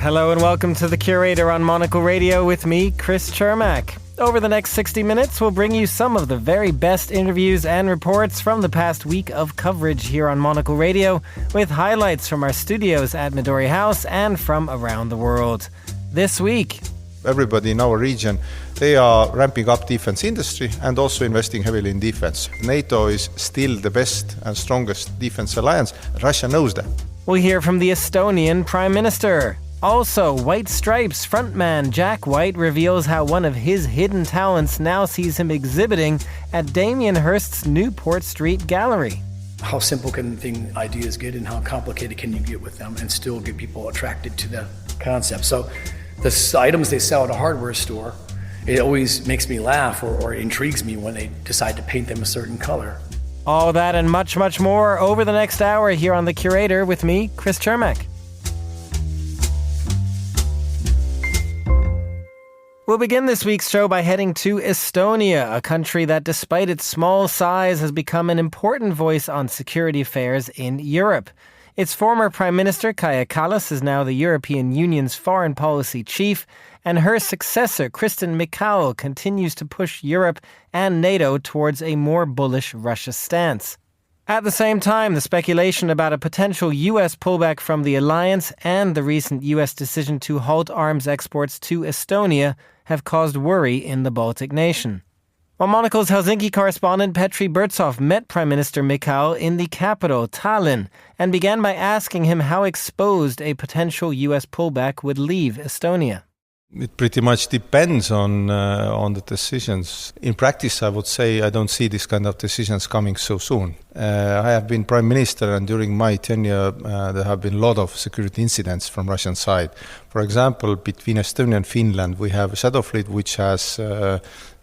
Hello and welcome to The Curator on Monocle Radio with me, Chris Chermak. Over the next 60 minutes, we'll bring you some of the very best interviews and reports from the past week of coverage here on Monocle Radio, with highlights from our studios at Midori House and from around the world. This week, everybody in our region, they are ramping up defense industry and also investing heavily in defense. NATO is still the best and strongest defense alliance. Russia knows that. We'll hear from the Estonian Prime Minister. Also, White Stripes frontman Jack White reveals how one of his hidden talents now sees him exhibiting at Damien Hirst's Newport Street Gallery. How simple can ideas get and how complicated can you get with them and still get people attracted to the concept? So the items they sell at a hardware store, it always makes me laugh or intrigues me when they decide to paint them a certain color. All that and much, much more over the next hour here on The Curator with me, Chris Chermak. We'll begin this week's show by heading to Estonia, a country that, despite its small size, has become an important voice on security affairs in Europe. Its former Prime Minister, Kaja Kallas, is now the European Union's foreign policy chief, and her successor, Kristen Michal, continues to push Europe and NATO towards a more bullish Russia stance. At the same time, the speculation about a potential U.S. pullback from the alliance and the recent U.S. decision to halt arms exports to Estonia have caused worry in the Baltic nation. Well, Monocle's Helsinki correspondent Petri Burtsov met Prime Minister Michal in the capital, Tallinn, and began by asking him how exposed a potential U.S. pullback would leave Estonia. It pretty much depends on the decisions. In practice, I would say I don't see this kind of decisions coming so soon. I have been Prime Minister, and during my tenure, there have been a lot of security incidents from Russian side. For example, between Estonia and Finland, we have a shadow fleet which has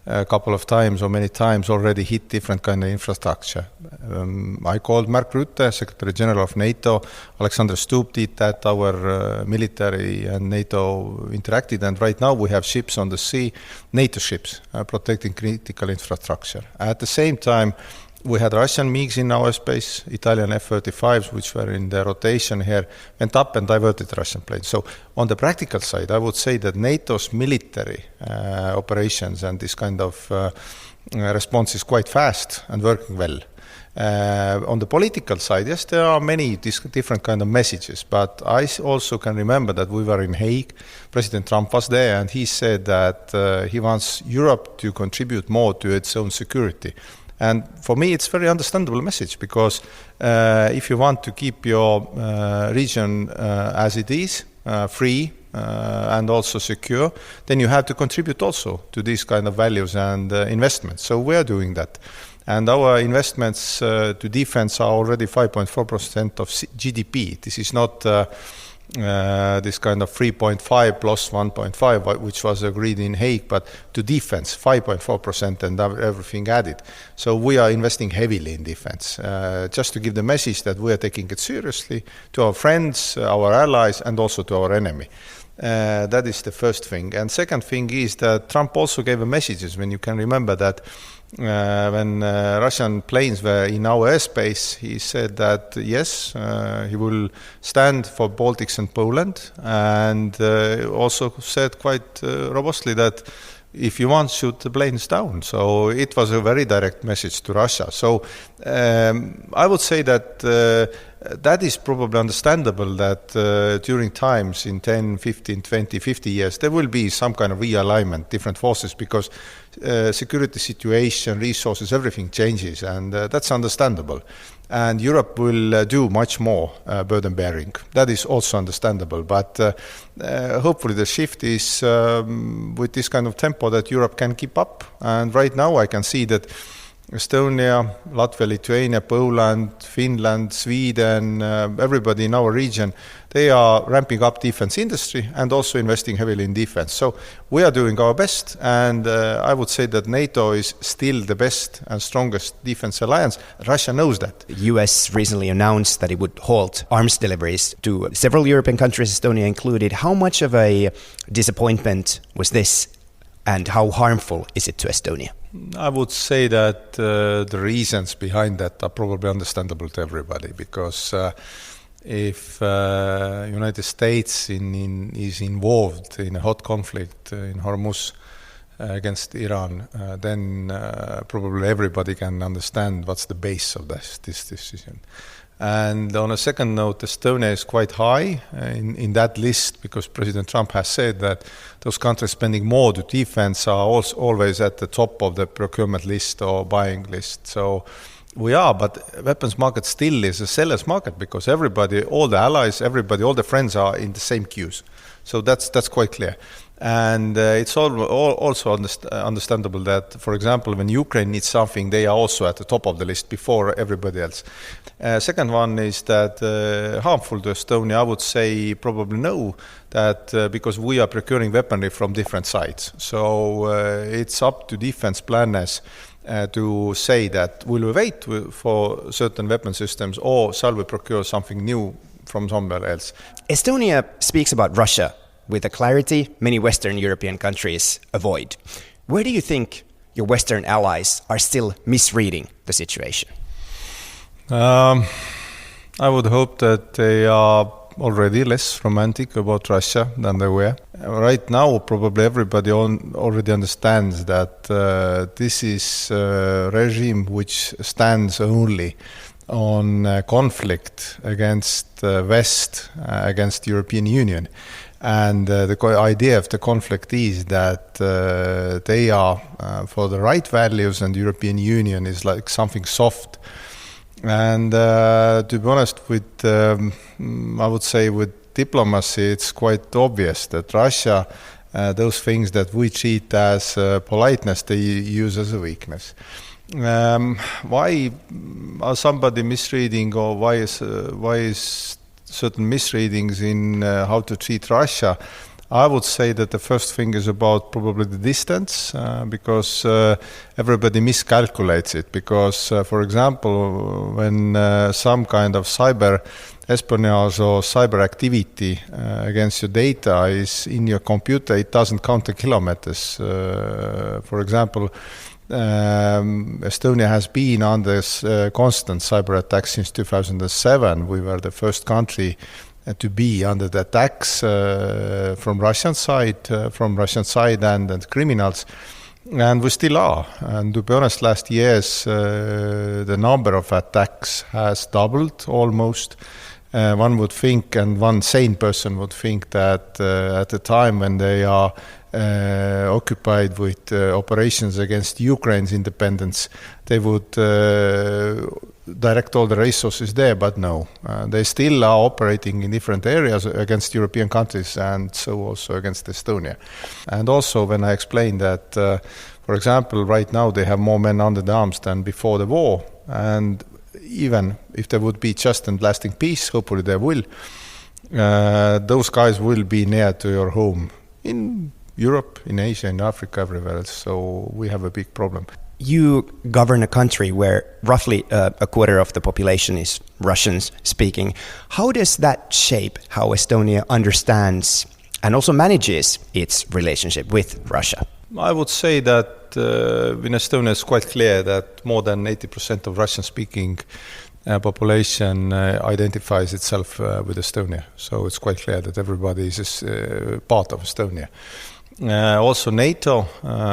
a couple of times or many times already hit different kind of infrastructure. I called Mark Rutte, Secretary General of NATO. Alexander Stubb did that. Our military and NATO interacted, and right now we have ships on the sea, NATO ships, protecting critical infrastructure. At the same time, we had Russian MiGs in our space, Italian F-35s, which were in the rotation here, went up and diverted Russian planes. So on the practical side, I would say that NATO's military operations and this kind of response is quite fast and working well. On the political side, yes, there are many different kind of messages, but I also can remember that we were in Hague. President Trump was there, and he said that he wants Europe to contribute more to its own security. And for me, it's a very understandable message, because if you want to keep your region as it is, free and also secure, then you have to contribute also to these kind of values and investments. So we are doing that. And our investments to defense are already 5.4% of GDP. This is not this kind of 3.5 plus 1.5, which was agreed in Hague, but to defense, 5.4% and everything added. So we are investing heavily in defense, just to give the message that we are taking it seriously to our friends, our allies, and also to our enemy. That is the first thing. And second thing is that Trump also gave a messages, when you can remember that when Russian planes were in our airspace, he said that yes, he will stand for Baltics and Poland, and also said quite robustly that if you want, shoot the planes down. So it was a very direct message to Russia. So I would say that that is probably understandable, that during times in 10, 15, 20, 50 years, there will be some kind of realignment, different forces, because security situation, resources, everything changes, and that's understandable. And Europe will do much more burden bearing. That is also understandable, but hopefully the shift is with this kind of tempo that Europe can keep up. And right now I can see that Estonia, Latvia, Lithuania, Poland, Finland, Sweden, everybody in our region, they are ramping up defense industry and also investing heavily in defense. So we are doing our best, and I would say that NATO is still the best and strongest defense alliance. Russia knows that. The US recently announced that it would halt arms deliveries to several European countries, Estonia included. How much of a disappointment was this, and how harmful is it to Estonia? I would say that the reasons behind that are probably understandable to everybody, because if United States is involved in a hot conflict in Hormuz against Iran, then probably everybody can understand what's the base of this decision. And on a second note, Estonia is quite high in that list because President Trump has said that those countries spending more to defense are also always at the top of the procurement list or buying list. So we are, but weapons market still is a seller's market because everybody, all the allies, everybody, all the friends are in the same queues. So that's quite clear. And it's also understandable that, for example, when Ukraine needs something, they are also at the top of the list before everybody else. Second one is that harmful to Estonia, I would say probably no, that because we are procuring weaponry from different sides. So it's up to defense planners to say that will we wait for certain weapon systems or shall we procure something new from somewhere else? Estonia speaks about Russia with a clarity many Western European countries avoid. Where do you think your Western allies are still misreading the situation? I would hope that they are already less romantic about Russia than they were. Right now, probably everybody already understands that this is a regime which stands only on conflict against West, against European Union. And the idea of the conflict is that they are for the right values and the European Union is like something soft. And to be honest, I would say with diplomacy, it's quite obvious that Russia, those things that we treat as politeness, they use as a weakness. Why are somebody misreading, or why is certain misreadings in how to treat Russia? I would say that the first thing is about probably the distance, because everybody miscalculates it. Because, for example, when some kind of cyber espionage or cyber activity against your data is in your computer, it doesn't count the kilometers. For example, Estonia has been under constant cyber attacks since 2007. We were the first country to be under the attacks from Russian side and criminals, and we still are. And to be honest, last years the number of attacks has doubled almost. One would think, and one sane person would think, that at the time when they are occupied with operations against Ukraine's independence, they would direct all the resources there, but no. They still are operating in different areas against European countries, and so also against Estonia. And also when I explained that, for example, right now they have more men under the arms than before the war, and even if there would be just and lasting peace, hopefully there will, those guys will be near to your home in Europe, in Asia, in Africa, everywhere else. So we have a big problem. You govern a country where roughly a quarter of the population is Russian speaking. How does that shape how Estonia understands and also manages its relationship with Russia? I would say that in Estonia it's quite clear that more than 80% of Russian-speaking population identifies itself with Estonia. So it's quite clear that everybody is part of Estonia. Also NATO,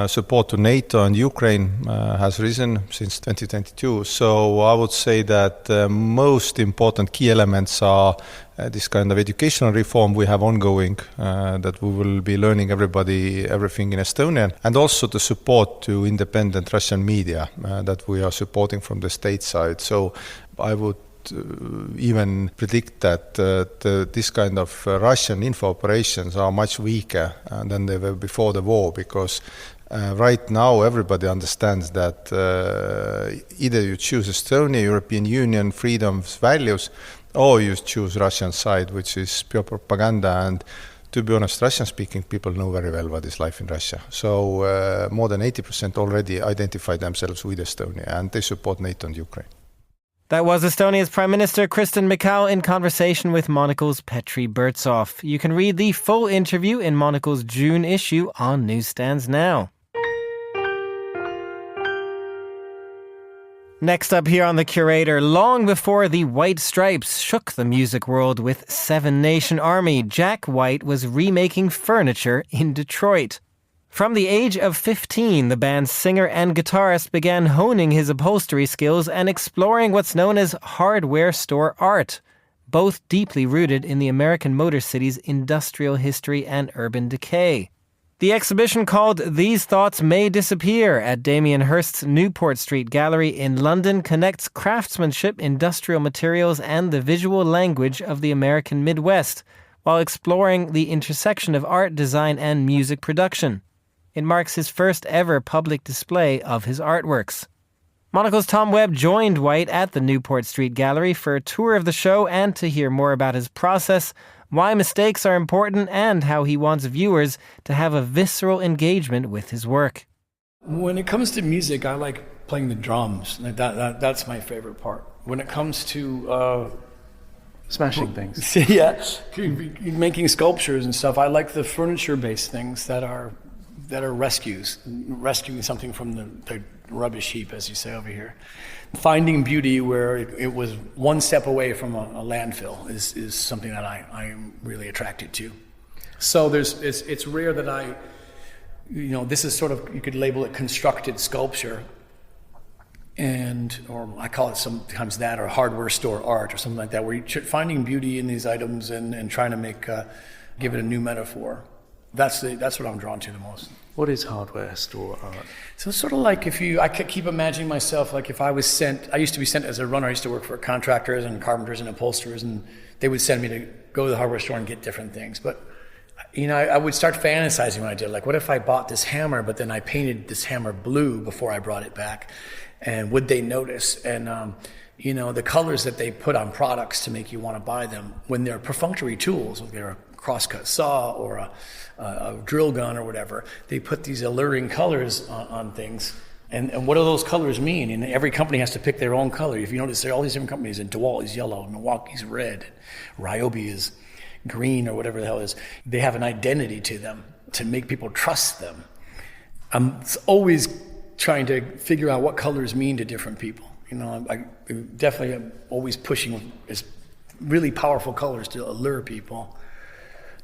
support to NATO and Ukraine has risen since 2022. So I would say that most important key elements are this kind of educational reform we have ongoing, that we will be learning everything in Estonian, and also the support to independent Russian media that we are supporting from the state side. So I would even predict that this kind of Russian info operations are much weaker than they were before the war, because right now everybody understands that either you choose Estonia, European Union, freedoms, values, or you choose Russian side, which is pure propaganda. And to be honest, Russian-speaking people know very well what is life in Russia. So more than 80% already identify themselves with Estonia, and they support NATO and Ukraine. That was Estonia's Prime Minister Kristen Michal in conversation with Monocle's Petri Burtsoff. You can read the full interview in Monocle's June issue on newsstands now. Next up here on The Curator, long before the White Stripes shook the music world with Seven Nation Army, Jack White was remaking furniture in Detroit. From the age of 15, the band's singer and guitarist began honing his upholstery skills and exploring what's known as hardware store art, both deeply rooted in the American Motor City's industrial history and urban decay. The exhibition, called These Thoughts May Disappear at Damien Hirst's Newport Street Gallery in London, connects craftsmanship, industrial materials, and the visual language of the American Midwest, while exploring the intersection of art, design, and music production. It marks his first ever public display of his artworks. Monocle's Tom Webb joined White at the Newport Street Gallery for a tour of the show and to hear more about his process, why mistakes are important, and how he wants viewers to have a visceral engagement with his work. When it comes to music, I like playing the drums. That's my favorite part. When it comes to smashing things, yeah, making sculptures and stuff, I like the furniture-based things that are rescuing something from the rubbish heap, as you say over here. Finding beauty where it was one step away from a landfill is something that I'm really attracted to. So it's rare that this is sort of, you could label it constructed sculpture, or I call it sometimes that, or hardware store art or something like that, where you're finding beauty in these items and trying to give it a new metaphor. That's what I'm drawn to the most. What is hardware store art? So it's sort of like I keep imagining myself like if I used to be sent as a runner. I used to work for contractors and carpenters and upholsterers, and they would send me to go to the hardware store and get different things. But, I would start fantasizing when I did, like, what if I bought this hammer, but then I painted this hammer blue before I brought it back? And would they notice? And, the colors that they put on products to make you want to buy them when they're perfunctory tools, if they're a crosscut saw or a drill gun or whatever, they put these alluring colors on things. And what do those colors mean? And every company has to pick their own color. If you notice, there are all these different companies, and DeWalt is yellow, Milwaukee's red, Ryobi is green, or whatever the hell it is. They have an identity to them to make people trust them. I'm always trying to figure out what colors mean to different people. I definitely am always pushing really powerful colors to allure people.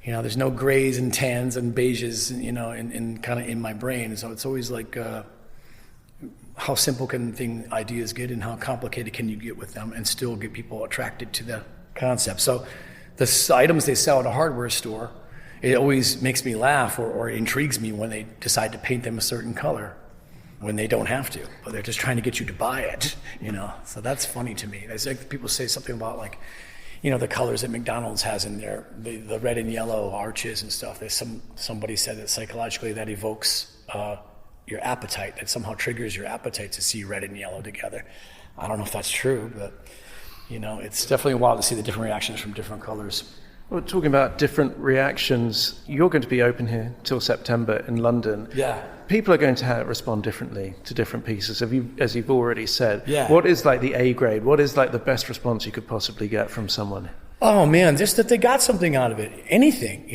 There's no grays and tans and beiges, in my brain. So it's always like, how simple can ideas get, and how complicated can you get with them and still get people attracted to the concept? So the items they sell at a hardware store, it always makes me laugh or intrigues me when they decide to paint them a certain color, when they don't have to, but they're just trying to get you to buy it, So that's funny to me. It's like people say something about, like, the colors that McDonald's has in there, the red and yellow arches and stuff. There's somebody said that psychologically that evokes your appetite, that somehow triggers your appetite to see red and yellow together. I don't know if that's true, but it's definitely wild to see the different reactions from different colors. Well, talking about different reactions, you're going to be open here till September in London. Yeah. People are going to respond differently to different pieces, as you've already said. Yeah. What is like the A grade? What is like the best response you could possibly get from someone? Oh man, just that they got something out of it. Anything,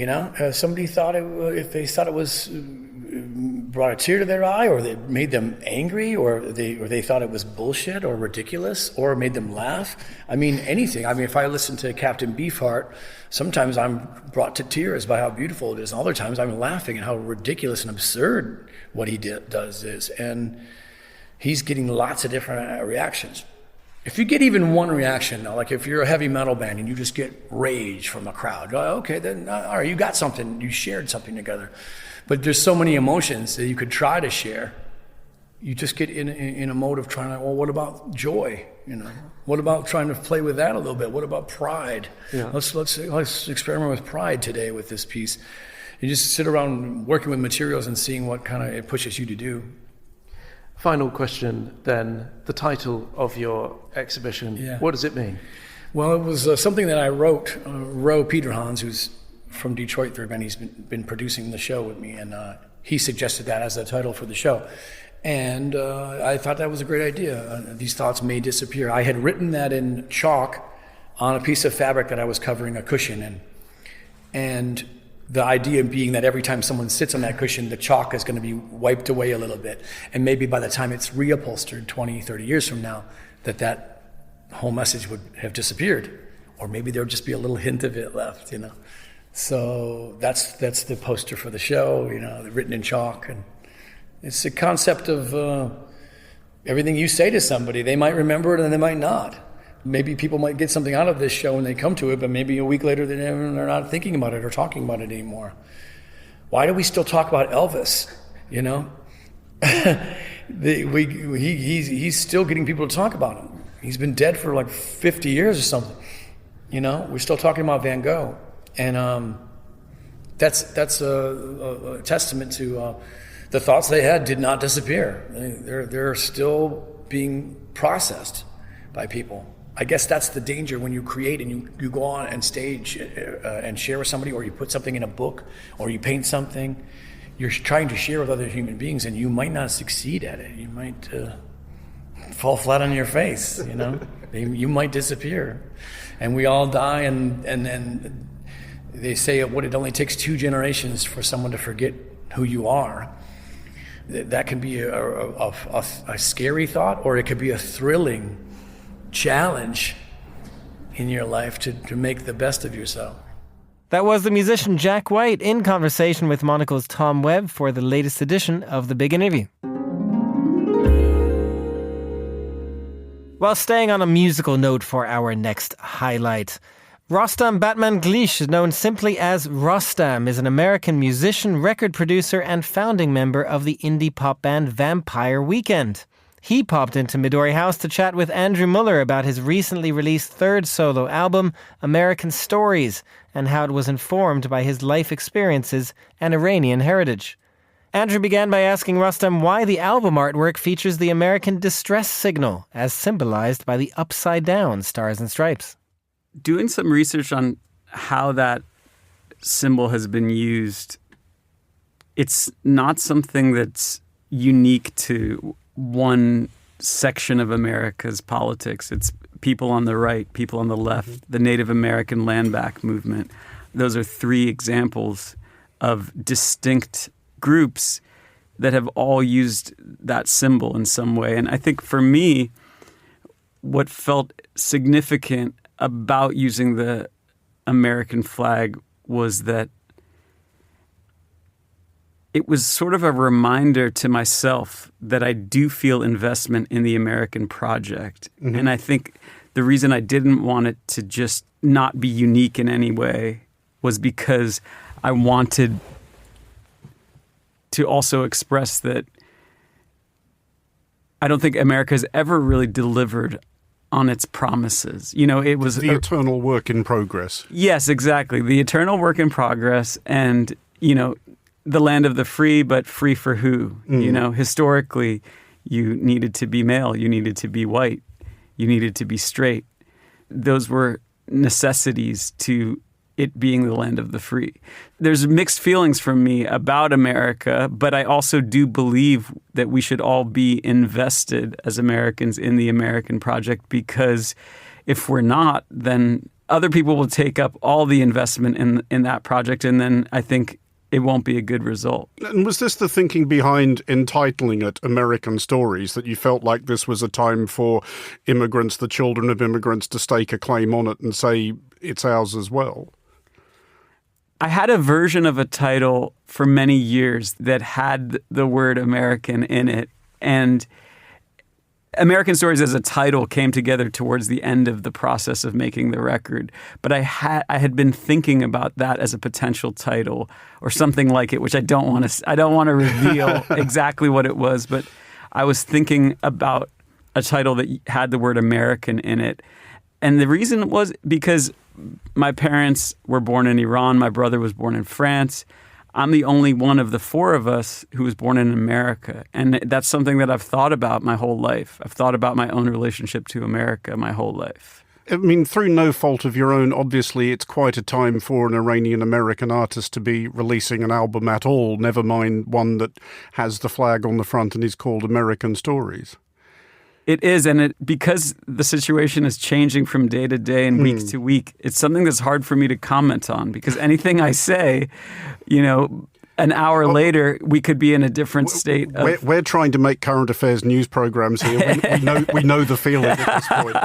somebody thought if they thought it was brought a tear to their eye, or they made them angry, or they thought it was bullshit or ridiculous, or made them laugh. I mean, anything. I mean, if I listen to Captain Beefheart, sometimes I'm brought to tears by how beautiful it is, and other times I'm laughing at how ridiculous and absurd what he does is. And he's getting lots of different reactions. If you get even one reaction, like if you're a heavy metal band and you just get rage from a crowd, okay, then all right, you got something, you shared something together. But there's so many emotions that you could try to share. You just get in a mode of trying to, well, what about joy? What about trying to play with that a little bit? What about pride? Yeah. Let's experiment with pride today with this piece. You just sit around working with materials and seeing what kind of it pushes you to do. Final question then, the title of your exhibition, Yeah. What does it mean? Well, it was something that I wrote. Ro Peterhans, who's from Detroit, and he's been producing the show with me, and he suggested that as the title for the show. And I thought that was a great idea. These thoughts may disappear. I had written that in chalk on a piece of fabric that I was covering a cushion in. And The idea being that every time someone sits on that cushion, the chalk is going to be wiped away a little bit. And maybe by the time it's reupholstered 20, 30 years from now, that whole message would have disappeared. Or maybe there would just be a little hint of it left, you know. So that's the poster for the show, you know, written in chalk. And it's a concept of everything you say to somebody, they might remember it and they might not. Maybe people might get something out of this show when they come to it, but maybe a week later they're not thinking about it or talking about it anymore. Why do we still talk about Elvis, you know? He's still getting people to talk about him. He's been dead for like 50 years or something, you know? We're still talking about Van Gogh. And that's a testament to the thoughts they had did not disappear. They're still being processed by people. I guess that's the danger when you create and you go on and stage and share with somebody, or you put something in a book, or you paint something. You're trying to share with other human beings, and you might not succeed at it. You might fall flat on your face, you know? You might disappear. And we all die, and they say it only takes 2 generations for someone to forget who you are. That can be a scary thought, or it could be a thrilling challenge in your life to make the best of yourself. That was the musician Jack White in conversation with Monocle's Tom Webb for the latest edition of The Big Interview. While staying on a musical note for our next highlight, Rostam Batmanglish, known simply as Rostam, is an American musician, record producer, and founding member of the indie pop band Vampire Weekend. He popped into Midori House to chat with Andrew Muller about his recently released third solo album, American Stories, and how it was informed by his life experiences and Iranian heritage. Andrew began by asking Rostam why the album artwork features the American distress signal, as symbolized by the upside-down stars and stripes. Doing some research on how that symbol has been used, it's not something that's unique to one section of America's politics. It's people on the right, people on the left, the Native American land back movement. Those are 3 examples of distinct groups that have all used that symbol in some way. And I think for me, what felt significant about using the American flag was that it was sort of a reminder to myself that I do feel investment in the American project. Mm-hmm. And I think the reason I didn't want it to just not be unique in any way was because I wanted to also express that I don't think America has ever really delivered on its promises. You know, it was the eternal work in progress. Yes, exactly. The eternal work in progress, and, you know, the land of the free, but free for who? You know, historically, you needed to be male, you needed to be white, you needed to be straight. Those were necessities to it being the land of the free. There's mixed feelings from me about America, but I also do believe that we should all be invested as Americans in the American project, because if we're not, then other people will take up all the investment in that project, and then I think it won't be a good result. And was this the thinking behind entitling it American Stories, that you felt like this was a time for immigrants, the children of immigrants, to stake a claim on it and say it's ours as well? I had a version of a title for many years that had the word American in it, and American Stories as a title came together towards the end of the process of making the record. But I had been thinking about that as a potential title or something like it, which I don't want to reveal exactly what it was, but I was thinking about a title that had the word American in it. And the reason was because my parents were born in Iran, my brother was born in France. I'm the only one of the 4 of us who was born in America. And that's something that I've thought about my whole life. I've thought about my own relationship to America my whole life. I mean, through no fault of your own, obviously it's quite a time for an Iranian-American artist to be releasing an album at all, never mind one that has the flag on the front and is called American Stories. It is, and because the situation is changing from day to day and week to week, it's something that's hard for me to comment on because anything I say, an hour later, we could be in a different state. We're trying to make current affairs news programs here. We know the feeling at this point.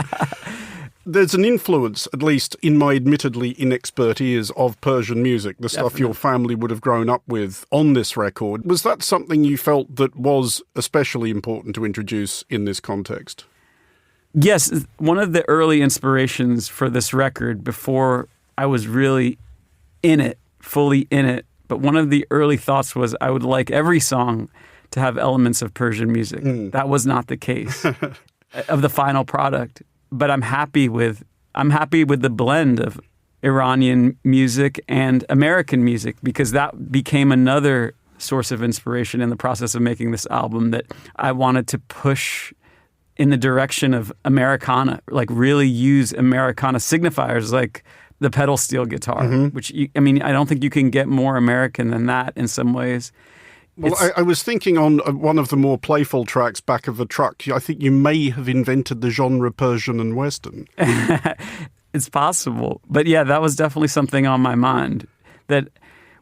There's an influence, at least in my admittedly inexpert ears, of Persian music, the stuff your family would have grown up with on this record. Was that something you felt that was especially important to introduce in this context? Yes. One of the early inspirations for this record, before I was really fully in it, but one of the early thoughts was I would like every song to have elements of Persian music. That was not the case of the final product. But I'm happy with the blend of Iranian music and American music because that became another source of inspiration in the process of making this album that I wanted to push in the direction of Americana, like really use Americana signifiers like the pedal steel guitar, which I don't think you can get more American than that in some ways. Well, I was thinking on one of the more playful tracks, Back of the Truck, I think you may have invented the genre Persian and Western. It's possible. But yeah, that was definitely something on my mind. That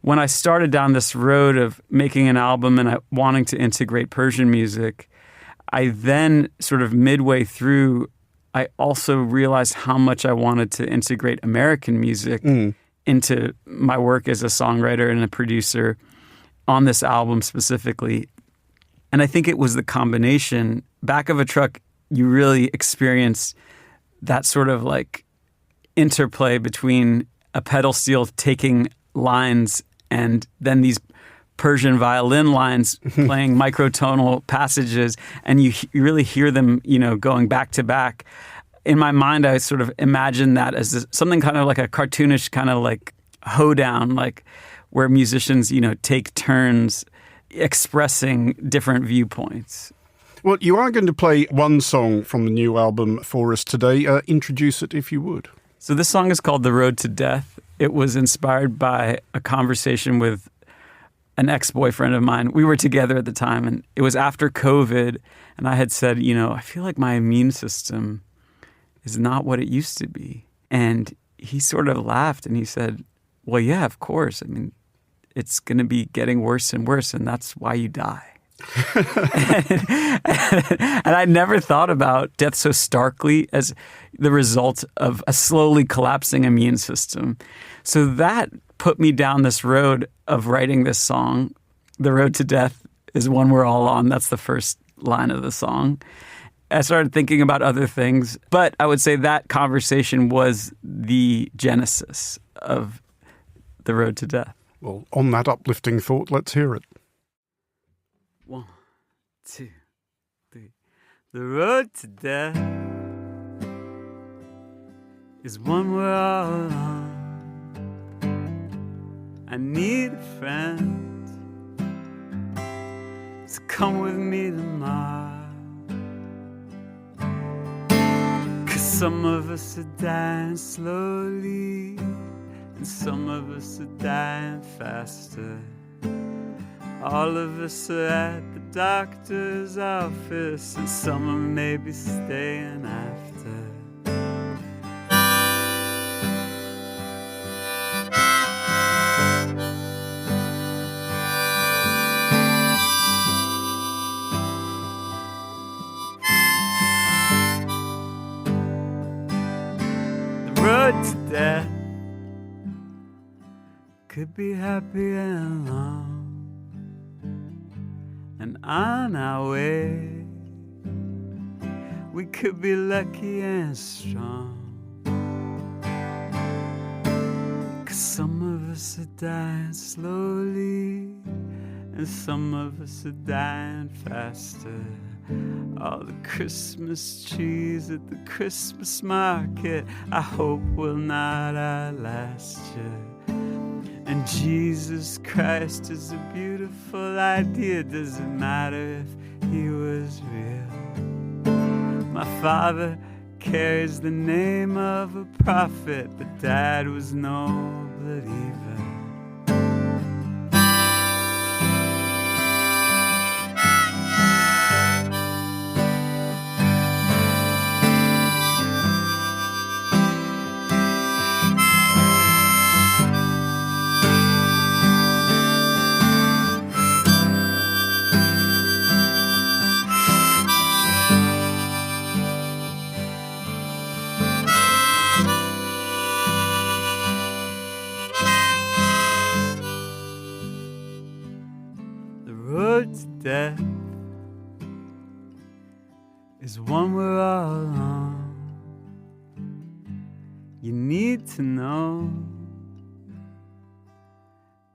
when I started down this road of making an album and wanting to integrate Persian music, I then sort of midway through, I also realized how much I wanted to integrate American music into my work as a songwriter and a producer on this album specifically. And I think it was the combination. Back of a Truck, you really experience that sort of like interplay between a pedal steel taking lines and then these Persian violin lines playing microtonal passages, and you really hear them, going back to back. In my mind, I sort of imagine that as something kind of like a cartoonish kind of like hoedown, like where musicians, take turns expressing different viewpoints. Well, you are going to play one song from the new album for us today. Introduce it if you would. So this song is called The Road to Death. It was inspired by a conversation with an ex-boyfriend of mine. We were together at the time, and it was after COVID, and I had said, I feel like my immune system is not what it used to be. And he sort of laughed, and he said, well, yeah, of course. I mean, it's going to be getting worse and worse, and that's why you die. And I never thought about death so starkly as the result of a slowly collapsing immune system. So that put me down this road of writing this song. The Road to Death is one we're all on. That's the first line of the song. I started thinking about other things, but I would say that conversation was the genesis of The Road to Death. Well, on that uplifting thought, let's hear it. 1, 2, 3. The road to death is one we're all on. I need a friend to come with me tomorrow. 'Cause some of us are dying slowly, and some of us are dying faster. All of us are at the doctor's office, and some are maybe staying after. The road to death could be happy and long, and on our way we could be lucky and strong. 'Cause some of us are dying slowly, and some of us are dying faster. All the Christmas trees at the Christmas market, I hope will not outlast you. And Jesus Christ is a beautiful idea. Does it matter if he was real? My father carries the name of a prophet, but Dad was no believer. is one we're all on. You need to know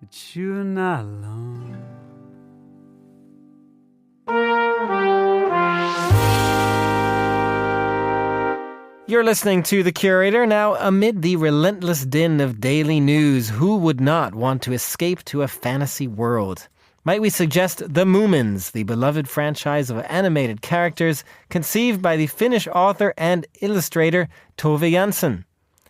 that you're not alone. You're listening to The Curator. Now, amid the relentless din of daily news, who would not want to escape to a fantasy world? Might we suggest The Moomins, the beloved franchise of animated characters conceived by the Finnish author and illustrator Tove Jansson.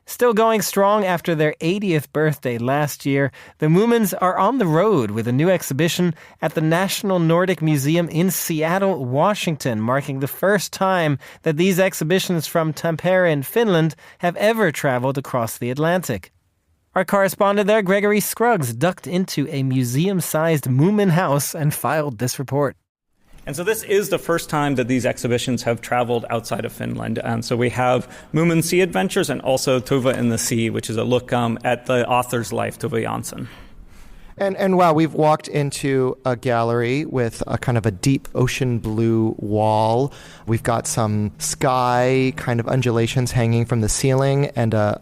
Still going strong after their 80th birthday last year, the Moomins are on the road with a new exhibition at the National Nordic Museum in Seattle, Washington, marking the first time that these exhibitions from Tampere in Finland have ever traveled across the Atlantic. Our correspondent there, Gregory Scruggs, ducked into a museum-sized Moomin house and filed this report. And so this is the first time that these exhibitions have traveled outside of Finland. So we have Moomin Sea Adventures and also Tove in the Sea, which is a look at the author's life, Tove Jansson. And wow, we've walked into a gallery with a kind of a deep ocean blue wall. We've got some sky kind of undulations hanging from the ceiling and a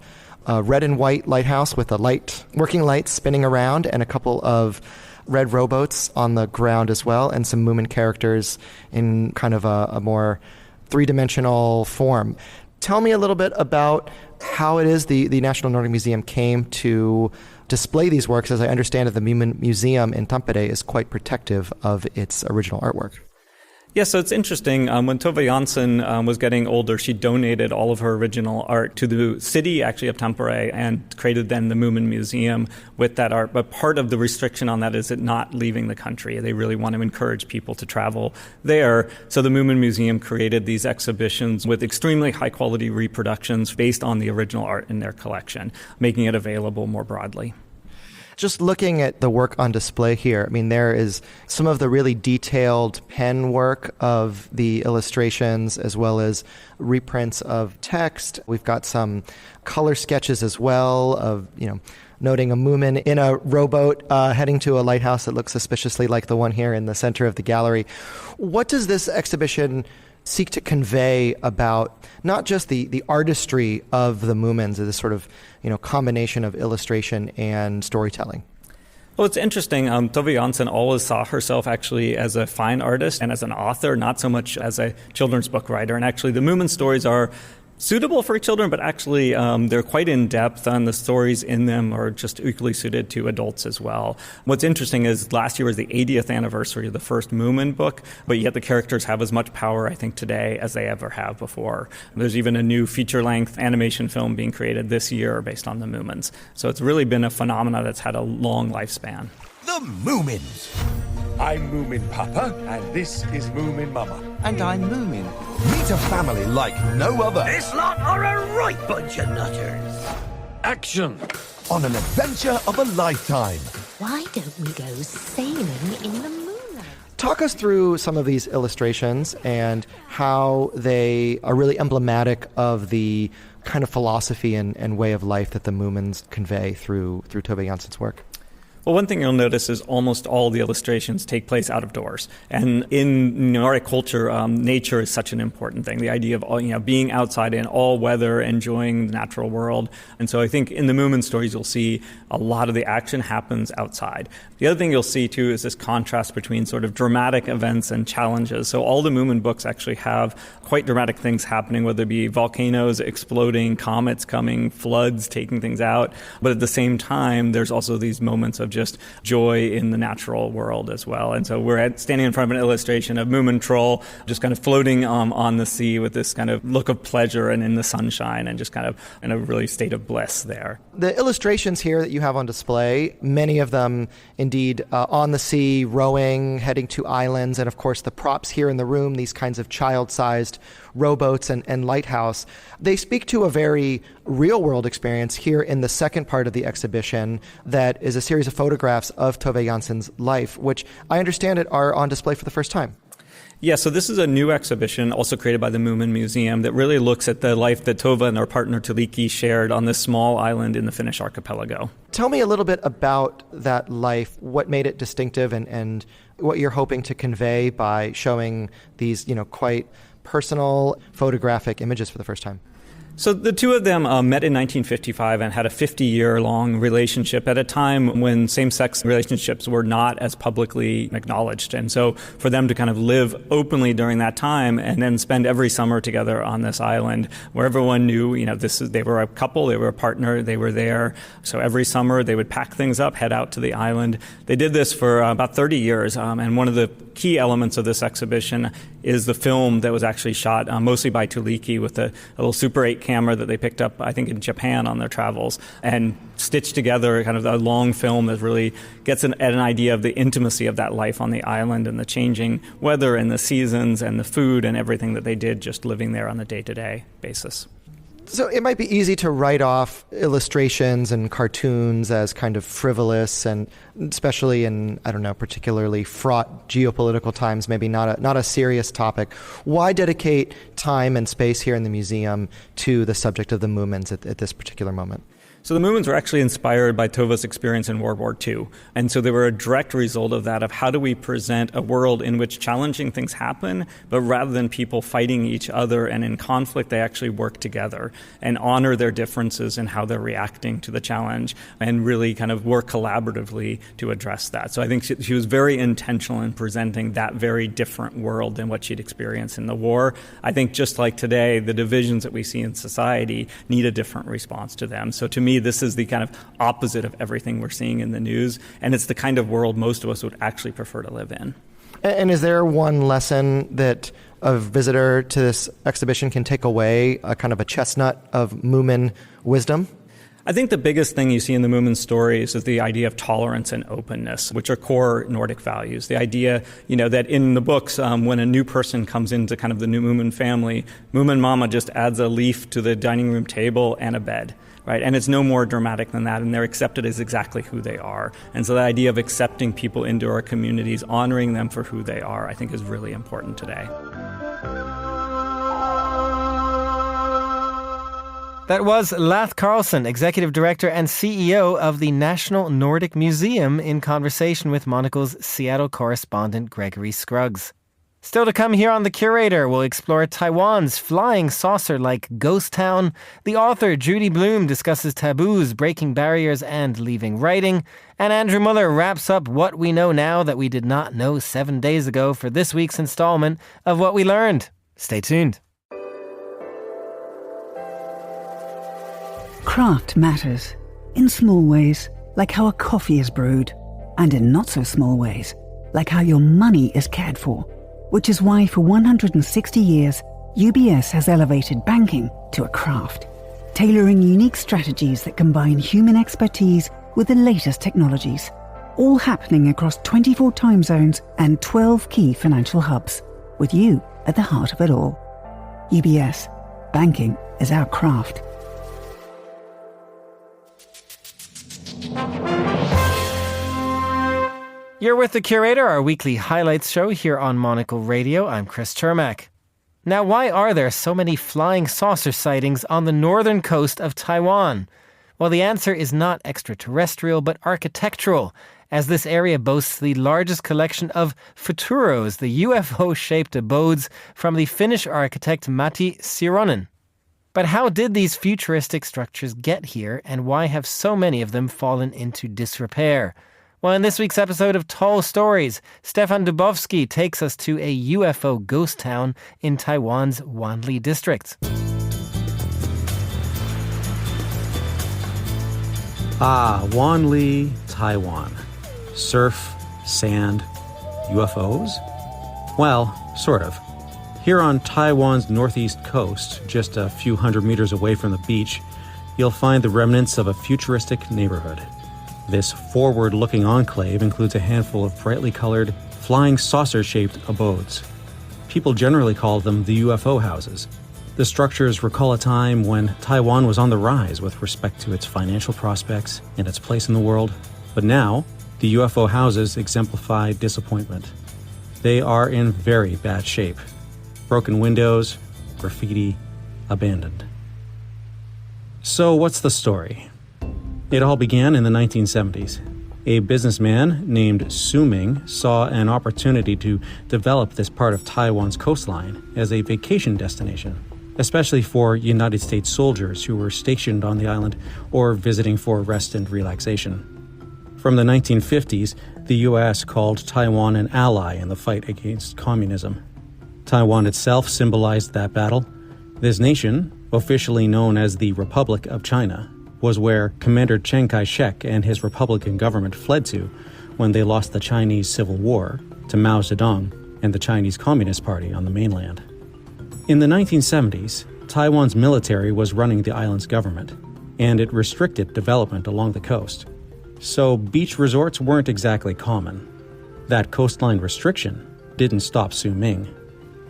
red and white lighthouse with a working light spinning around and a couple of red rowboats on the ground as well, and some Moomin characters in kind of a more three-dimensional form. Tell me a little bit about how it is the National Nordic Museum came to display these works. As I understand it, the Moomin Museum in Tampere is quite protective of its original artwork. Yeah, so it's interesting. When Tove Jansson was getting older, she donated all of her original art to the city, actually, of Tampere, and created then the Moomin Museum with that art. But part of the restriction on that is it not leaving the country. They really want to encourage people to travel there. So the Moomin Museum created these exhibitions with extremely high-quality reproductions based on the original art in their collection, making it available more broadly. Just looking at the work on display here, I mean, there is some of the really detailed pen work of the illustrations as well as reprints of text. We've got some color sketches as well of, noting a Moomin in a rowboat heading to a lighthouse that looks suspiciously like the one here in the center of the gallery. What does this exhibition seek to convey about not just the artistry of the Moomins, this sort of combination of illustration and storytelling? Well, it's interesting. Tove Jansson always saw herself actually as a fine artist and as an author, not so much as a children's book writer. And actually, the Moomin stories are suitable for children, but actually they're quite in-depth, and the stories in them are just equally suited to adults as well. What's interesting is last year was the 80th anniversary of the first Moomin book, but yet the characters have as much power, I think, today as they ever have before. There's even a new feature-length animation film being created this year based on the Moomins. So it's really been a phenomenon that's had a long lifespan. The Moomins. I'm Moomin Papa, and this is Moomin Mama. And I'm Moomin. Meet a family like no other. This lot are a right bunch of nutters. Action! On an adventure of a lifetime. Why don't we go sailing in the moonlight? Talk us through some of these illustrations and how they are really emblematic of the kind of philosophy and way of life that the Moomins convey through Tove Jansson's work. Well, one thing you'll notice is almost all the illustrations take place out of doors. And in Nordic culture, nature is such an important thing. The idea of being outside in all weather, enjoying the natural world. And so I think in the Moomin stories, you'll see a lot of the action happens outside. The other thing you'll see, too, is this contrast between sort of dramatic events and challenges. So all the Moomin books actually have quite dramatic things happening, whether it be volcanoes exploding, comets coming, floods taking things out. But at the same time, there's also these moments of just joy in the natural world as well. And so we're standing in front of an illustration of Moomin Troll just kind of floating on the sea with this kind of look of pleasure and in the sunshine and just kind of in a really state of bliss there. The illustrations here that you have on display, many of them indeed on the sea, rowing, heading to islands, and of course the props here in the room, these kinds of child-sized rowboats and lighthouse, they speak to a very real-world experience here in the second part of the exhibition that is a series of photographs of Tove Jansson's life, which I understand are on display for the first time. Yeah, so this is a new exhibition also created by the Moomin Museum that really looks at the life that Tove and her partner Tuliki shared on this small island in the Finnish archipelago. Tell me a little bit about that life, what made it distinctive and what you're hoping to convey by showing these, quite personal photographic images for the first time? So the two of them met in 1955 and had a 50-year-long relationship at a time when same-sex relationships were not as publicly acknowledged. And so for them to kind of live openly during that time and then spend every summer together on this island where everyone knew, they were a couple, they were a partner, they were there. So every summer they would pack things up, head out to the island. They did this for about 30 years. And one of the key elements of this exhibition is the film that was actually shot mostly by Tuliki with a little Super 8 camera that they picked up, I think, in Japan on their travels, and stitched together kind of a long film that really gets an idea of the intimacy of that life on the island and the changing weather and the seasons and the food and everything that they did just living there on a day-to-day basis. So it might be easy to write off illustrations and cartoons as kind of frivolous, and especially in, particularly fraught geopolitical times, maybe not a serious topic. Why dedicate time and space here in the museum to the subject of the Moomins at this particular moment? So the Moomins were actually inspired by Tova's experience in World War II. And so they were a direct result of that, of how do we present a world in which challenging things happen, but rather than people fighting each other and in conflict, they actually work together and honor their differences in how they're reacting to the challenge and really kind of work collaboratively to address that. So I think she was very intentional in presenting that very different world than what she'd experienced in the war. I think just like today, the divisions that we see in society need a different response to them. So to me, this is the kind of opposite of everything we're seeing in the news, and it's the kind of world most of us would actually prefer to live in. And is there one lesson that a visitor to this exhibition can take away, a kind of a chestnut of Moomin wisdom? I think the biggest thing you see in the Moomin stories is the idea of tolerance and openness, which are core Nordic values. The idea, that in the books, when a new person comes into kind of the new Moomin family, Moomin Mama just adds a leaf to the dining room table and a bed. Right? And it's no more dramatic than that, and they're accepted as exactly who they are. And so the idea of accepting people into our communities, honoring them for who they are, I think is really important today. That was Lath Carlson, Executive Director and CEO of the National Nordic Museum, in conversation with Monocle's Seattle correspondent Gregory Scruggs. Still to come here on The Curator, we'll explore Taiwan's flying saucer-like ghost town. The author Judy Blume discusses taboos, breaking barriers, and leaving writing. And Andrew Muller wraps up what we know now that we did not know 7 days ago for this week's installment of What We Learned. Stay tuned. Craft matters. In small ways, like how a coffee is brewed. And in not so small ways, like how your money is cared for. Which is why for 160 years, UBS has elevated banking to a craft, tailoring unique strategies that combine human expertise with the latest technologies, all happening across 24 time zones and 12 key financial hubs, with you at the heart of it all. UBS, banking is our craft. You're with The Curator, our weekly highlights show here on Monocle Radio. I'm Chris Chermak. Now, why are there so many flying saucer sightings on the northern coast of Taiwan? Well, the answer is not extraterrestrial, but architectural, as this area boasts the largest collection of futuros, the UFO-shaped abodes from the Finnish architect Matti Sironen. But how did these futuristic structures get here, and why have so many of them fallen into disrepair? Well, in this week's episode of Tall Stories, Stefan Dubovsky takes us to a UFO ghost town in Taiwan's Wanli district. Wanli, Taiwan. Surf, sand, UFOs? Well, sort of. Here on Taiwan's northeast coast, just a few hundred meters away from the beach, you'll find the remnants of a futuristic neighborhood. This forward-looking enclave includes a handful of brightly colored, flying saucer-shaped abodes. People generally call them the UFO houses. The structures recall a time when Taiwan was on the rise with respect to its financial prospects and its place in the world. But now, the UFO houses exemplify disappointment. They are in very bad shape. Broken windows, graffiti, abandoned. So what's the story? It all began in the 1970s. A businessman named Su Ming saw an opportunity to develop this part of Taiwan's coastline as a vacation destination, especially for United States soldiers who were stationed on the island or visiting for rest and relaxation. From the 1950s, the U.S. called Taiwan an ally in the fight against communism. Taiwan itself symbolized that battle. This nation, officially known as the Republic of China, was where Commander Chiang Kai-shek and his Republican government fled to when they lost the Chinese Civil War to Mao Zedong and the Chinese Communist Party on the mainland. In the 1970s, Taiwan's military was running the island's government, and it restricted development along the coast. So beach resorts weren't exactly common. That coastline restriction didn't stop Su Ming.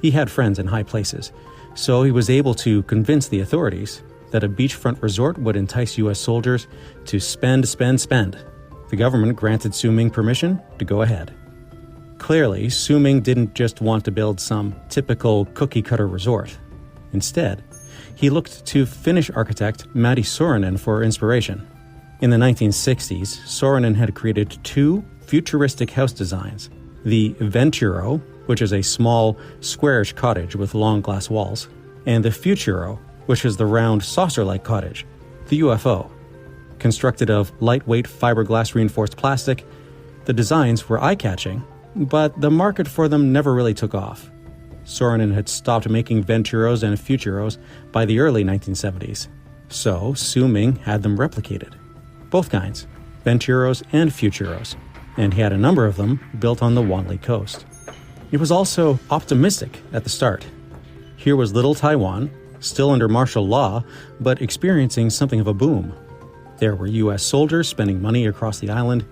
He had friends in high places, so he was able to convince the authorities that a beachfront resort would entice U.S. soldiers to spend. The government granted Su Ming permission to go ahead. Clearly, Su Ming didn't just want to build some typical cookie-cutter resort. Instead, he looked to Finnish architect Matti Saarinen for inspiration. In the 1960s, Saarinen had created two futuristic house designs, the Venturo, which is a small, squarish cottage with long glass walls, and the Futuro, which is the round, saucer-like cottage, the UFO. Constructed of lightweight fiberglass reinforced plastic, the designs were eye-catching, but the market for them never really took off. Saarinen had stopped making Venturos and Futuros by the early 1970s, so Su Ming had them replicated. Both kinds, Venturos and Futuros, and he had a number of them built on the Wanli coast. It was also optimistic at the start. Here was little Taiwan, still under martial law, but experiencing something of a boom. There were U.S. soldiers spending money across the island,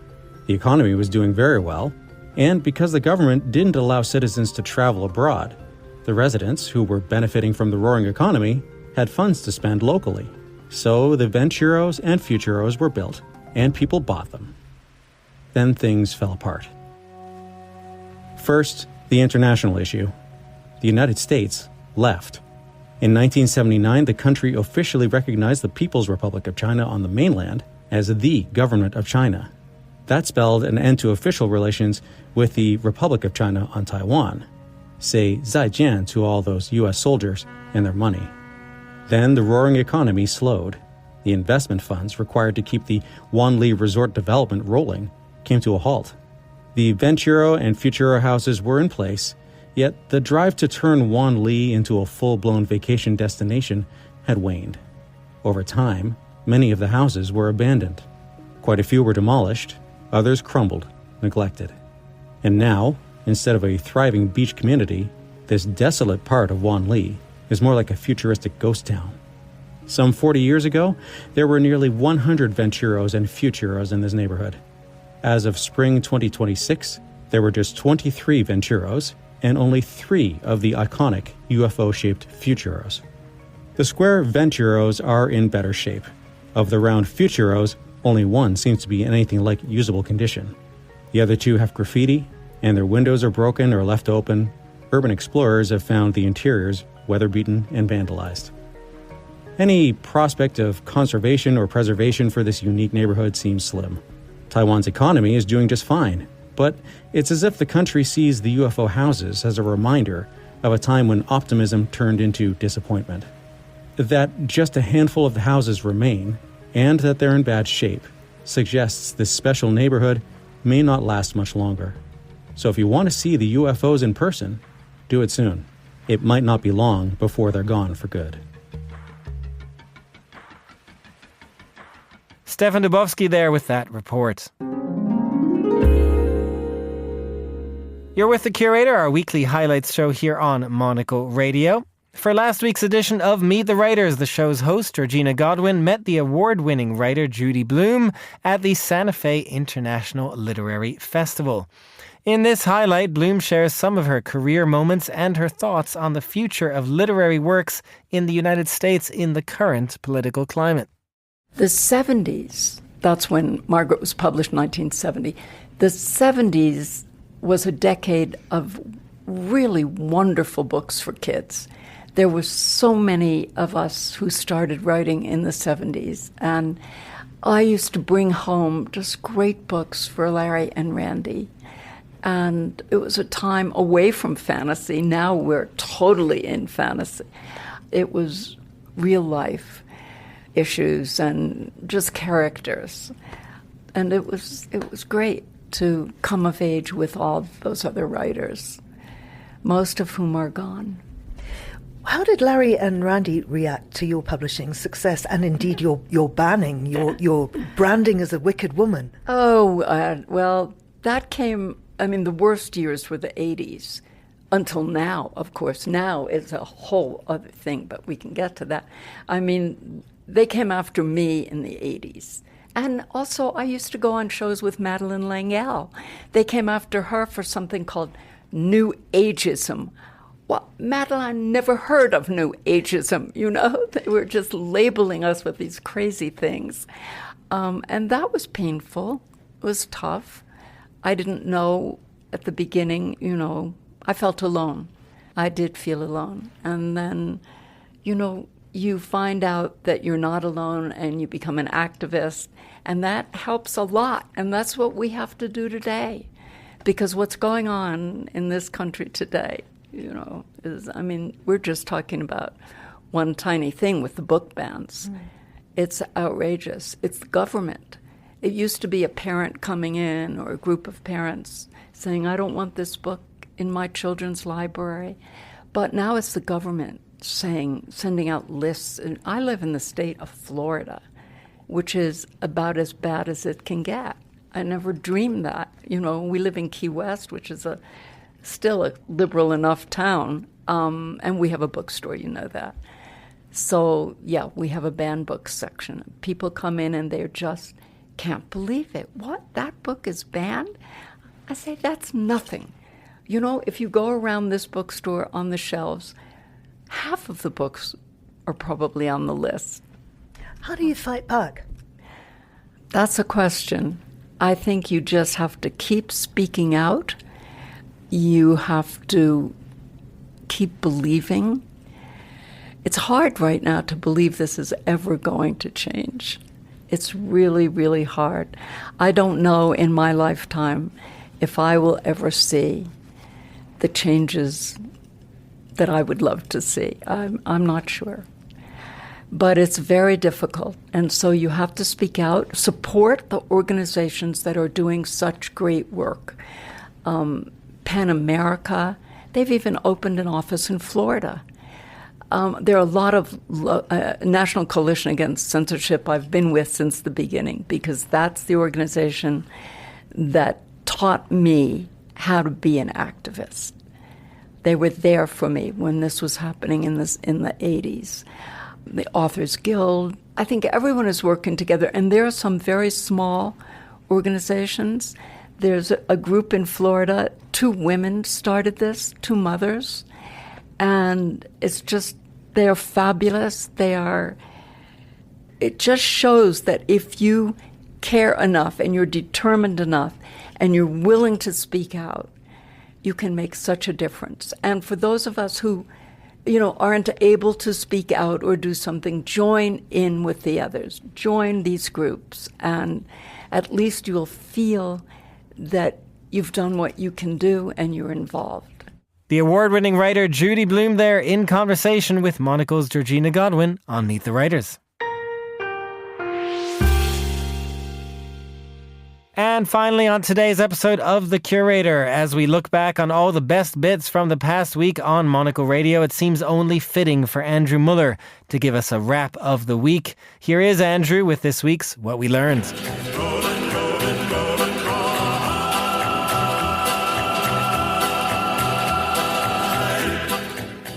the economy was doing very well, and because the government didn't allow citizens to travel abroad, the residents, who were benefiting from the roaring economy, had funds to spend locally. So the Venturos and Futuros were built, and people bought them. Then things fell apart. First, the international issue. The United States left. In 1979, the country officially recognized the People's Republic of China on the mainland as the government of China. That spelled an end to official relations with the Republic of China on Taiwan. Say 再见 to all those U.S. soldiers and their money. Then the roaring economy slowed. The investment funds required to keep the Wanli resort development rolling came to a halt. The Venturo and Futuro houses were in place, yet the drive to turn Wanli into a full-blown vacation destination had waned. Over time, many of the houses were abandoned. Quite a few were demolished, others crumbled, neglected. And now, instead of a thriving beach community, this desolate part of Wanli is more like a futuristic ghost town. Some 40 years ago, there were nearly 100 Venturos and Futuros in this neighborhood. As of spring 2026, there were just 23 Venturos and only 3 of the iconic UFO-shaped Futuros. The square Venturos are in better shape. Of the round Futuros, only one seems to be in anything like usable condition. The other 2 have graffiti, and their windows are broken or left open. Urban explorers have found the interiors weather-beaten and vandalized. Any prospect of conservation or preservation for this unique neighborhood seems slim. Taiwan's economy is doing just fine, but it's as if the country sees the UFO houses as a reminder of a time when optimism turned into disappointment. That just a handful of the houses remain, and that they're in bad shape, suggests this special neighborhood may not last much longer. So if you want to see the UFOs in person, do it soon. It might not be long before they're gone for good. Stefan Dubowski there with that report. You're with The Curator, our weekly highlights show here on Monocle Radio. For last week's edition of Meet the Writers, the show's host, Georgina Godwin, met the award-winning writer Judy Blume at the Santa Fe International Literary Festival. In this highlight, Blume shares some of her career moments and her thoughts on the future of literary works in the United States in the current political climate. The 70s, that's when Margaret was published, 1970. The 70s was a decade of really wonderful books for kids. There were so many of us who started writing in the 70s, and I used to bring home just great books for Larry and Randy. And it was a time away from fantasy. Now we're totally in fantasy. It was real life issues and just characters. And it was great to come of age with all those other writers, most of whom are gone. How did Larry and Randy react to your publishing success and indeed your banning, your branding as a wicked woman? Well, that came, the worst years were the 80s. Until now, of course. Now is a whole other thing, but we can get to that. They came after me in the 80s. And also, I used to go on shows with Madeleine L'Engle. They came after her for something called New Ageism. Well, Madeleine never heard of New Ageism, They were just labeling us with these crazy things. And that was painful. It was tough. I didn't know at the beginning, I felt alone. I did feel alone. And then, you find out that you're not alone and you become an activist, and that helps a lot. And that's what we have to do today. Because what's going on in this country today, is, we're just talking about one tiny thing with the book bans. Right. It's outrageous. It's the government. It used to be a parent coming in or a group of parents saying, I don't want this book in my children's library. But now it's the government sending out lists. And I live in the state of Florida, which is about as bad as it can get. I never dreamed that. We live in Key West, which is still a liberal enough town, and we have a bookstore, that. So, yeah, we have a banned books section. People come in and they just can't believe it. What? That book is banned? I say, that's nothing. If you go around this bookstore on the shelves, half of the books are probably on the list. How do you fight back? That's a question. I think you just have to keep speaking out. You have to keep believing. It's hard right now to believe this is ever going to change. It's really, really hard. I don't know in my lifetime if I will ever see the changes that I would love to see. I'm not sure. But it's very difficult. And so you have to speak out, support the organizations that are doing such great work. PEN America, they've even opened an office in Florida. There are a lot of National Coalition Against Censorship I've been with since the beginning, because that's the organization that taught me how to be an activist. They were there for me when this was happening in the 80s. The Authors Guild, I think everyone is working together, and there are some very small organizations. There's a group in Florida, 2 women started this, 2 mothers, and it's just, they're fabulous. It just shows that if you care enough and you're determined enough and you're willing to speak out, you can make such a difference. And for those of us who, aren't able to speak out or do something, join in with the others. Join these groups, and at least you'll feel that you've done what you can do and you're involved. The award-winning writer Judy Blume there in conversation with Monocle's Georgina Godwin on Meet the Writers. And finally, on today's episode of The Curator, as we look back on all the best bits from the past week on Monocle Radio, it seems only fitting for Andrew Muller to give us a wrap of the week. Here is Andrew with this week's What We Learned.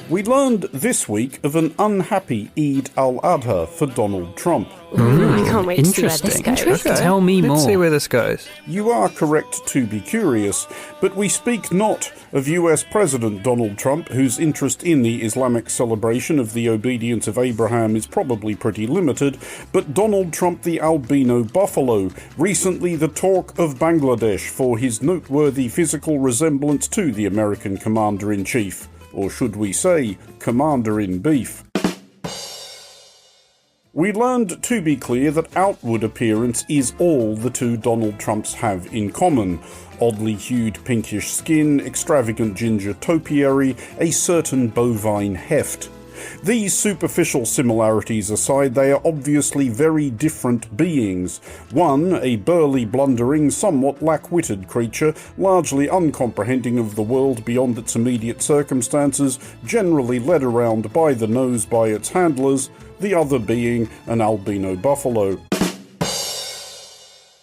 We learned this week of an unhappy Eid al-Adha for Donald Trump. I can't wait to see where this goes. Okay. Tell me more. Let's see where this goes. You are correct to be curious, but we speak not of US President Donald Trump, whose interest in the Islamic celebration of the obedience of Abraham is probably pretty limited, but Donald Trump the albino buffalo, recently the talk of Bangladesh for his noteworthy physical resemblance to the American Commander-in-Chief. Or should we say, Commander-in-Beef. We learned, to be clear, that outward appearance is all the two Donald Trumps have in common. Oddly hued pinkish skin, extravagant ginger topiary, a certain bovine heft. These superficial similarities aside, they are obviously very different beings. One, a burly, blundering, somewhat lack-witted creature, largely uncomprehending of the world beyond its immediate circumstances, generally led around by the nose by its handlers, the other being an albino buffalo.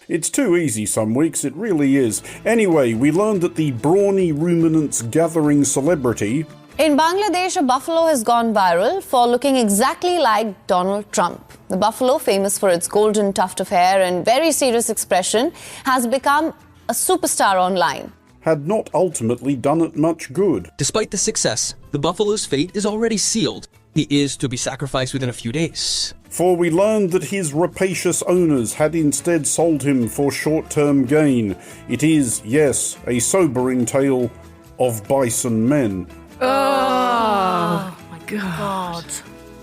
It's too easy some weeks, it really is. Anyway, we learned that the brawny ruminants gathering celebrity... In Bangladesh, a buffalo has gone viral for looking exactly like Donald Trump. The buffalo, famous for its golden tuft of hair and very serious expression, has become a superstar online. Had not ultimately done it much good. Despite the success, the buffalo's fate is already sealed. He is to be sacrificed within a few days. For we learned that his rapacious owners had instead sold him for short-term gain. It is, yes, a sobering tale of bison men. Oh my God.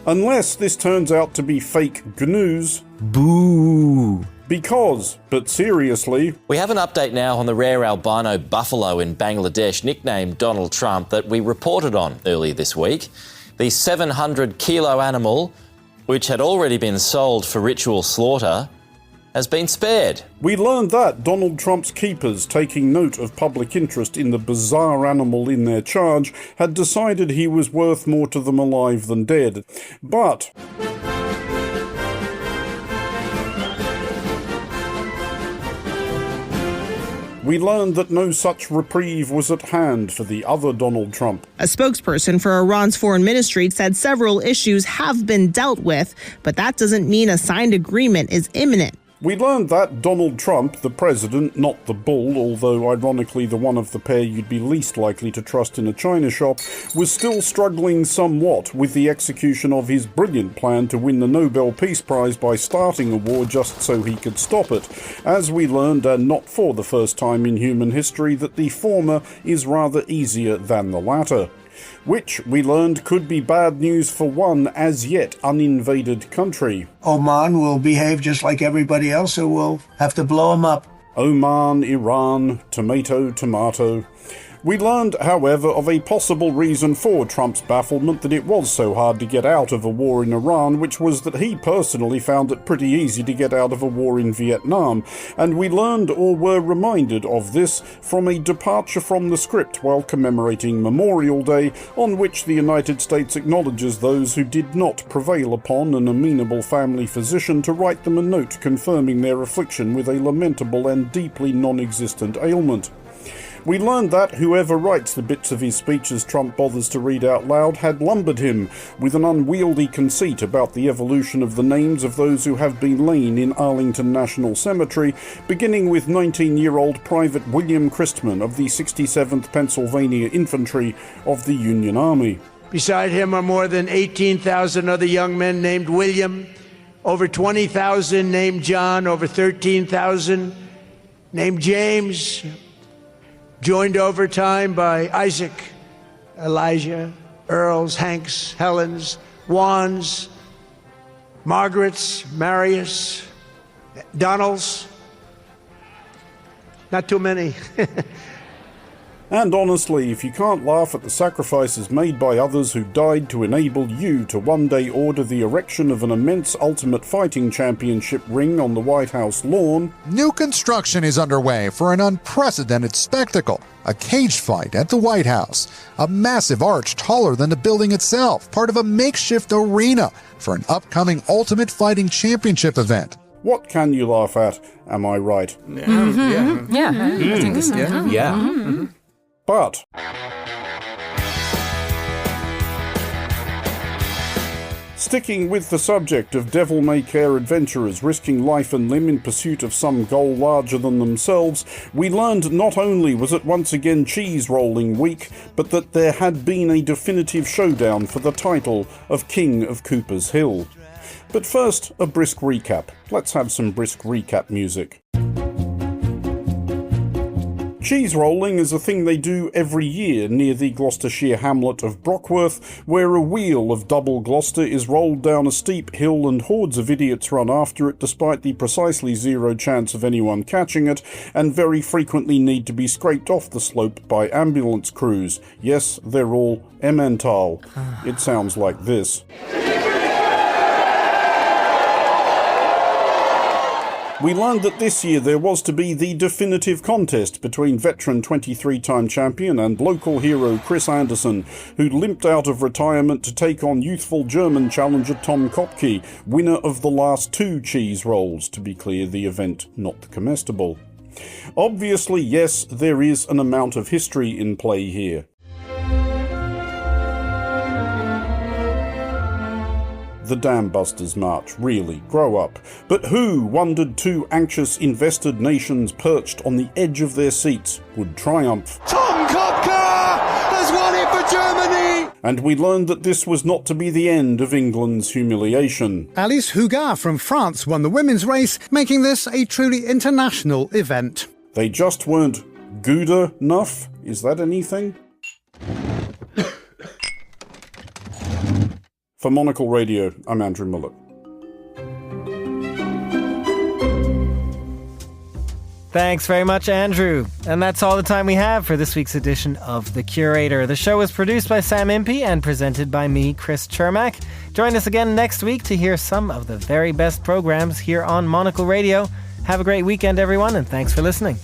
Unless this turns out to be fake gnus. Boo! Because, but seriously... We have an update now on the rare albino buffalo in Bangladesh, nicknamed Donald Trump, that we reported on earlier this week. The 700-kilo animal, which had already been sold for ritual slaughter, has been spared. We learned that Donald Trump's keepers, taking note of public interest in the bizarre animal in their charge, had decided he was worth more to them alive than dead. But... we learned that no such reprieve was at hand for the other Donald Trump. A spokesperson for Iran's foreign ministry said several issues have been dealt with, but that doesn't mean a signed agreement is imminent. We learned that Donald Trump, the president, not the bull, although ironically the one of the pair you'd be least likely to trust in a china shop, was still struggling somewhat with the execution of his brilliant plan to win the Nobel Peace Prize by starting a war just so he could stop it. As we learned, and not for the first time in human history, that the former is rather easier than the latter. Which, we learned, could be bad news for one as yet uninvaded country. Oman will behave just like everybody else, so we'll have to blow them up. Oman, Iran, tomato, tomato. We learned, however, of a possible reason for Trump's bafflement that it was so hard to get out of a war in Iran, which was that he personally found it pretty easy to get out of a war in Vietnam. And we learned, or were reminded of this, from a departure from the script while commemorating Memorial Day, on which the United States acknowledges those who did not prevail upon an amenable family physician to write them a note confirming their affliction with a lamentable and deeply non-existent ailment. We learned that whoever writes the bits of his speeches Trump bothers to read out loud had lumbered him with an unwieldy conceit about the evolution of the names of those who have been lain in Arlington National Cemetery, beginning with 19-year-old Private William Christman of the 67th Pennsylvania Infantry of the Union Army. Beside him are more than 18,000 other young men named William, over 20,000 named John, over 13,000 named James, joined over time by Isaac, Elijah, Earls, Hanks, Helens, Wands, Margarets, Marius, Donalds. Not too many. And honestly, if you can't laugh at the sacrifices made by others who died to enable you to one day order the erection of an immense Ultimate Fighting Championship ring on the White House lawn... New construction is underway for an unprecedented spectacle. A cage fight at the White House. A massive arch taller than the building itself, part of a makeshift arena for an upcoming Ultimate Fighting Championship event. What can you laugh at? Am I right? I think it's... Yeah. But... sticking with the subject of devil-may-care adventurers risking life and limb in pursuit of some goal larger than themselves, we learned not only was it once again cheese-rolling week, but that there had been a definitive showdown for the title of King of Cooper's Hill. But first, a brisk recap. Let's have some brisk recap music. Cheese rolling is a thing they do every year near the Gloucestershire hamlet of Brockworth, where a wheel of double Gloucester is rolled down a steep hill and hordes of idiots run after it despite the precisely zero chance of anyone catching it, and very frequently need to be scraped off the slope by ambulance crews. Yes, they're all Emmental. It sounds like this. We learned that this year there was to be the definitive contest between veteran 23-time champion and local hero Chris Anderson, who limped out of retirement to take on youthful German challenger Tom Kopke, winner of the last 2 cheese rolls, to be clear, the event, not the comestible. Obviously, yes, there is an amount of history in play here. The Dam Busters March, really, grow up. But who, wondered 2 anxious, invested nations perched on the edge of their seats, would triumph? Tom Kopke has won it for Germany! And we learned that this was not to be the end of England's humiliation. Alice Hugard from France won the women's race, making this a truly international event. They just weren't good enough? Is that anything? For Monocle Radio, I'm Andrew Mullett. Thanks very much, Andrew. And that's all the time we have for this week's edition of The Curator. The show is produced by Sam Impey and presented by me, Chris Chermak. Join us again next week to hear some of the very best programs here on Monocle Radio. Have a great weekend, everyone, and thanks for listening.